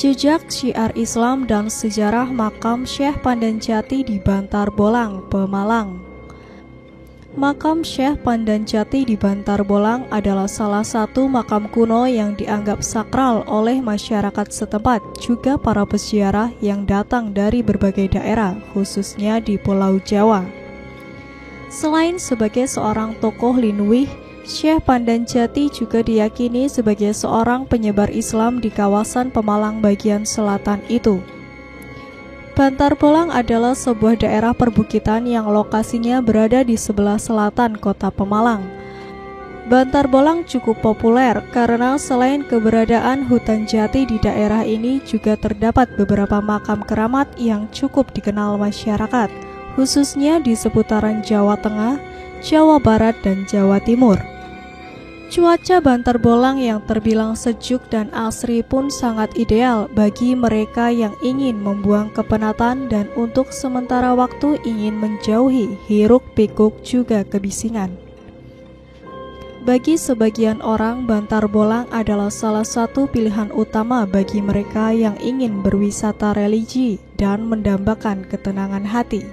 Jejak syiar Islam dan sejarah makam Syekh Pandanjati di Bantar Bolang, Pemalang. Makam Syekh Pandanjati di Bantar Bolang adalah salah satu makam kuno yang dianggap sakral oleh masyarakat setempat, juga para peziarah yang datang dari berbagai daerah, khususnya di Pulau Jawa. Selain sebagai seorang tokoh linguih, Syekh Pandanjati juga diyakini sebagai seorang penyebar Islam di kawasan Pemalang bagian selatan itu. Bantar Bolang adalah sebuah daerah perbukitan yang lokasinya berada di sebelah selatan kota Pemalang. Bantar Bolang cukup populer karena selain keberadaan hutan jati di daerah ini juga terdapat beberapa makam keramat yang cukup dikenal masyarakat, khususnya di seputaran Jawa Tengah, Jawa Barat, dan Jawa Timur. Cuaca Bantar Bolang yang terbilang sejuk dan asri pun sangat ideal bagi mereka yang ingin membuang kepenatan dan untuk sementara waktu ingin menjauhi hiruk-pikuk juga kebisingan. Bagi sebagian orang, Bantar Bolang adalah salah satu pilihan utama bagi mereka yang ingin berwisata religi dan mendambakan ketenangan hati.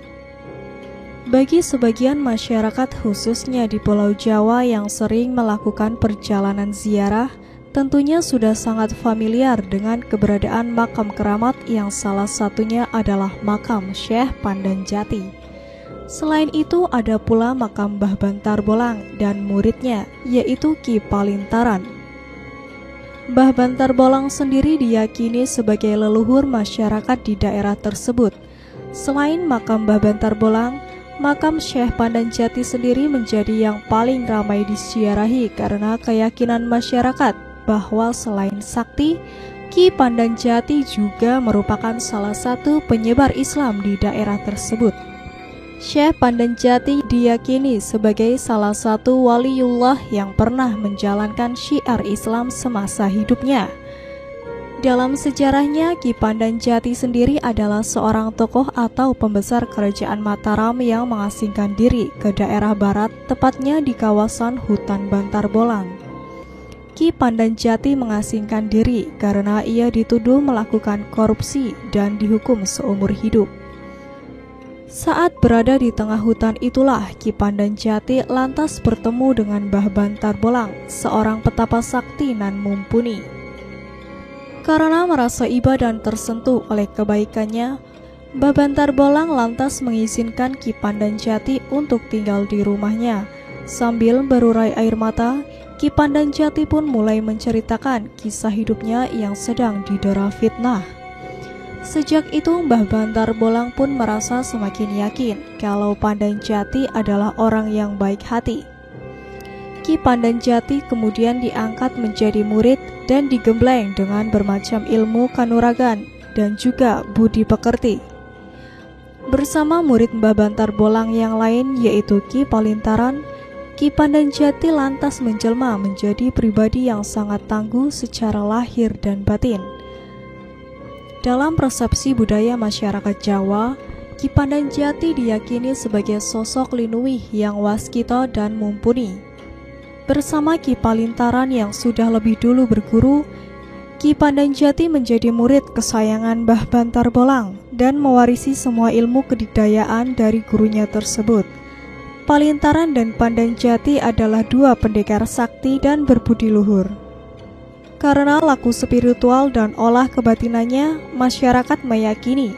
Bagi sebagian masyarakat khususnya di Pulau Jawa yang sering melakukan perjalanan ziarah, tentunya sudah sangat familiar dengan keberadaan makam keramat yang salah satunya adalah makam Syekh Pandanjati. Selain itu ada pula makam Mbah Bantar Bolang dan muridnya, yaitu Ki Palintaran. Mbah Bantar Bolang sendiri diyakini sebagai leluhur masyarakat di daerah tersebut. Selain makam Mbah Bantar Bolang, makam Syekh Pandanjati sendiri menjadi yang paling ramai disiarahi karena keyakinan masyarakat bahwa selain sakti, Ki Pandanjati juga merupakan salah satu penyebar Islam di daerah tersebut. Syekh Pandanjati diyakini sebagai salah satu waliullah yang pernah menjalankan syiar Islam semasa hidupnya. Dalam sejarahnya, Ki Pandanjati sendiri adalah seorang tokoh atau pembesar kerajaan Mataram yang mengasingkan diri ke daerah barat, tepatnya di kawasan hutan Bantar Bolang. Ki Pandanjati mengasingkan diri karena ia dituduh melakukan korupsi dan dihukum seumur hidup. Saat berada di tengah hutan itulah Ki Pandanjati lantas bertemu dengan Mbah Bantar Bolang, seorang petapa sakti nan mumpuni. Karena merasa iba dan tersentuh oleh kebaikannya, Mbah Bantar Bolang lantas mengizinkan Ki Pandanjati untuk tinggal di rumahnya. Sambil berurai air mata, Ki Pandanjati pun mulai menceritakan kisah hidupnya yang sedang didera fitnah. Sejak itu Mbah Bantar Bolang pun merasa semakin yakin kalau Pandanjati adalah orang yang baik hati. Ki Pandanjati kemudian diangkat menjadi murid dan digembleng dengan bermacam ilmu kanuragan dan juga budi pekerti. Bersama murid Mbah Bantar Bolang yang lain yaitu Ki Palintaran, Ki Pandanjati lantas menjelma menjadi pribadi yang sangat tangguh secara lahir dan batin. Dalam persepsi budaya masyarakat Jawa, Ki Pandanjati diyakini sebagai sosok linuwih yang waskita dan mumpuni. Bersama Ki Palintaran yang sudah lebih dulu berguru, Ki Pandanjati menjadi murid kesayangan Mbah Bantar Bolang dan mewarisi semua ilmu kedikdayaan dari gurunya tersebut. Palintaran dan Pandanjati adalah dua pendekar sakti dan berbudi luhur. Karena laku spiritual dan olah kebatinannya, masyarakat meyakini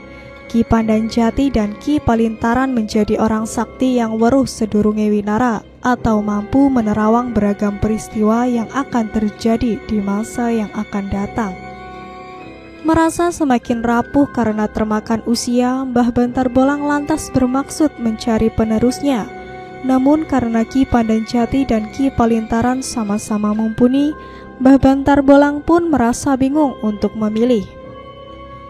Ki Pandanjati dan Ki Palintaran menjadi orang sakti yang weruh sedurunge winara atau mampu menerawang beragam peristiwa yang akan terjadi di masa yang akan datang. Merasa semakin rapuh karena termakan usia, Mbah Bantar Bolang lantas bermaksud mencari penerusnya. Namun karena Ki Pandanjati dan Ki Palintaran sama-sama mumpuni, Mbah Bantar Bolang pun merasa bingung untuk memilih.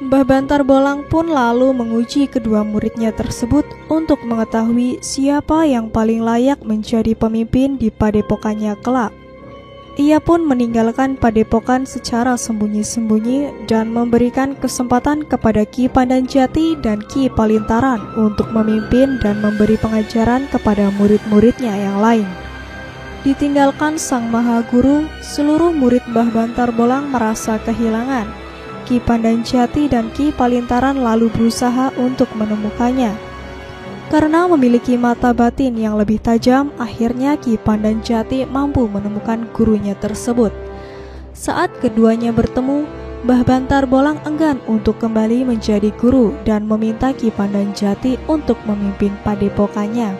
Mbah Bantar Bolang pun lalu menguji kedua muridnya tersebut untuk mengetahui siapa yang paling layak menjadi pemimpin di padepokannya kelak. Ia pun meninggalkan padepokan secara sembunyi-sembunyi dan memberikan kesempatan kepada Ki Pandanjati dan Ki Palintaran untuk memimpin dan memberi pengajaran kepada murid-muridnya yang lain. Ditinggalkan Sang Maha Guru, seluruh murid Mbah Bantar Bolang merasa kehilangan. Ki Pandanjati dan Ki Palintaran lalu berusaha untuk menemukannya. Karena memiliki mata batin yang lebih tajam, akhirnya Ki Pandanjati mampu menemukan gurunya tersebut. Saat keduanya bertemu, Mbah Bantar Bolang enggan untuk kembali menjadi guru dan meminta Ki Pandanjati untuk memimpin padepokannya.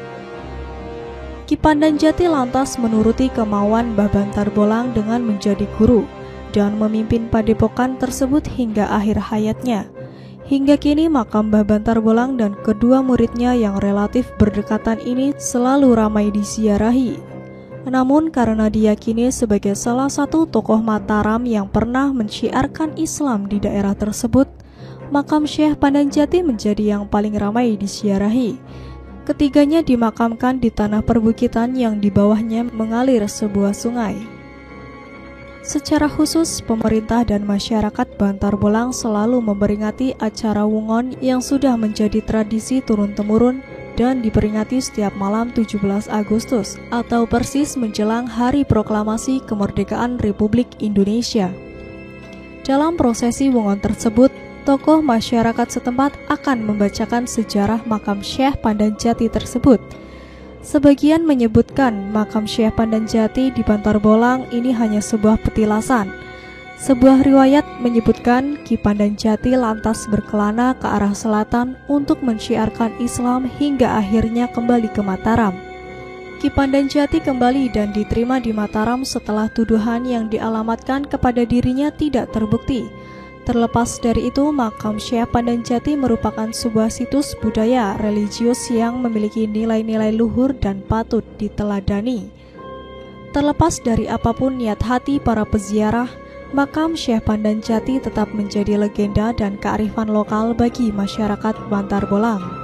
Ki Pandanjati lantas menuruti kemauan Mbah Bantar Bolang dengan menjadi guru dan memimpin padepokan tersebut hingga akhir hayatnya. Hingga kini makam Mbah Bantar Bolang dan kedua muridnya yang relatif berdekatan ini selalu ramai disiarahi. Namun karena diyakini sebagai salah satu tokoh Mataram yang pernah mensyiarkan Islam di daerah tersebut, makam Syekh Pandanjati menjadi yang paling ramai disiarahi. Ketiganya dimakamkan di tanah perbukitan yang di bawahnya mengalir sebuah sungai. Secara khusus, pemerintah dan masyarakat Bantar Bolang selalu memperingati acara Wungon yang sudah menjadi tradisi turun-temurun dan diperingati setiap malam 17 Agustus atau persis menjelang Hari Proklamasi Kemerdekaan Republik Indonesia. Dalam prosesi Wungon tersebut, tokoh masyarakat setempat akan membacakan sejarah makam Syekh Pandanjati tersebut. Sebagian menyebutkan makam Syekh Pandanjati di Bantar Bolang ini hanya sebuah petilasan. Sebuah riwayat menyebutkan Ki Pandanjati lantas berkelana ke arah selatan untuk mensyiarkan Islam hingga akhirnya kembali ke Mataram. Ki Pandanjati kembali dan diterima di Mataram setelah tuduhan yang dialamatkan kepada dirinya tidak terbukti. Terlepas dari itu, makam Syekh Pandanjati merupakan sebuah situs budaya religius yang memiliki nilai-nilai luhur dan patut diteladani. Terlepas dari apapun niat hati para peziarah, makam Syekh Pandanjati tetap menjadi legenda dan kearifan lokal bagi masyarakat Bantar Bolang.